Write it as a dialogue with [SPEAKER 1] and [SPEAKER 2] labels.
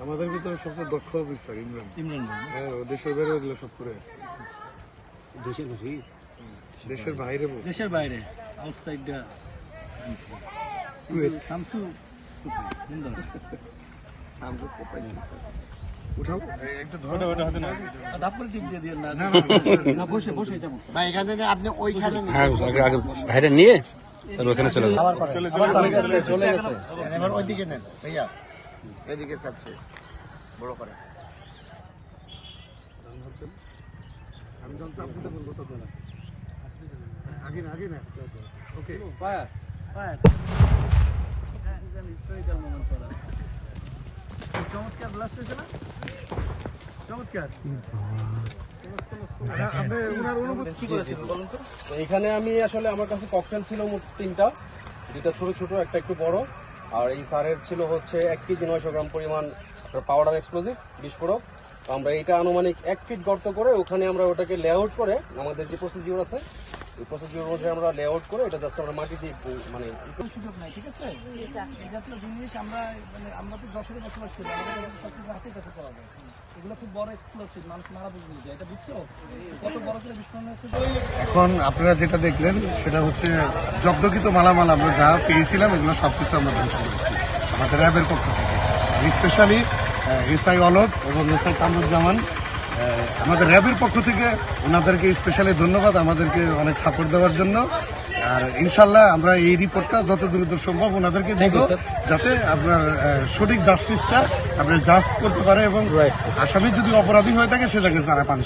[SPEAKER 1] আমাদের ভিতরে সবচেয়ে দক্ষ অফিসার ইমরান। হ্যাঁ, ও দেশের বাইরে ওগুলো সব করে আসছে। দেশের বাইরে বলছে।
[SPEAKER 2] দেশের বাইরে আউটসাইড দা সামসু সুন্দর
[SPEAKER 1] সামনে কোপাই দিছে। উঠাও একটু ধরো।
[SPEAKER 2] ডাবল টিপ দিয়ে দিন না। না বসে বসে যাবো
[SPEAKER 1] ভাই এখানে আপনি ওইখানে
[SPEAKER 3] হ্যাঁ আগে বাইরে নিয়ে তাহলে ওখানে চলে যাবে।
[SPEAKER 2] চলে গেছে
[SPEAKER 1] এবার ওইদিকে নেন ভাইয়া, এদিকে কাছে বড় করে। আমি যখন চাপ দিতে বলবো তো না, আগে না আগে না। ওকে
[SPEAKER 2] পায় পায় হিস্টোরিক্যাল মোমেন্ট করা চমৎকার ব্লাস্ট হয়েছে না? চমৎকার।
[SPEAKER 4] এখানে আমি আসলে আমার কাছে ককটেল ছিল মোট 3টা, 2টা ছোট ছোট, একটা একটু বড়। আর এই সারের ছিল হচ্ছে 1 কেজি 900 গ্রাম পরিমাণ পাউডার এক্সপ্লোজিভ বিস্ফোরক। তো আমরা এটা আনুমানিক 1 ফিট গর্ত করে ওখানে আমরা ওটাকে লেআউট করে, আমাদের যে প্রসিডিউর আছে এই প্রসিডিউর মধ্যে আমরা লেআউট করে এটা জাস্ট আমরা মাটি দিয়ে মানে
[SPEAKER 2] সুযোগ নাই, ঠিক আছে? এই জাতীয় জিনিস আমরা মানে আমরা তো যশোরে বসবাস করি, আমাদের কাছে সবকিছু হাতের কাছে করা যায়। এগুলো খুব বড় এক্সপ্লোসিভ, মানুষ মারা বুঝে যায়। এটা বুঝছো কত বড় করে বিস্ফোরণ হয়েছে?
[SPEAKER 1] এখন আপনারা যেটা দেখলেন সেটা হচ্ছে জব্দকৃত মালামাল আমরা যা পেয়েছিলাম এগুলো সবকিছু আমরা ধ্বংস করেছি আমাদের র্যাবের পক্ষ থেকে। স্পেশালি এসআই অলক এবং এসআই কামরুজ্জামান আমাদের র্যাবের পক্ষ থেকে ওনাদেরকে স্পেশালি ধন্যবাদ আমাদেরকে অনেক সাপোর্ট দেওয়ার জন্য। আর ইনশাল্লাহ আমরা এই রিপোর্টটা যত দ্রুত সম্ভব ওনাদেরকে দেব, যাতে আপনার সঠিক জাস্টিসটা আপনার জাজ করতে পারে এবং আসামি যদি অপরাধী হয়ে থাকে সেটাকে তারা পানিশ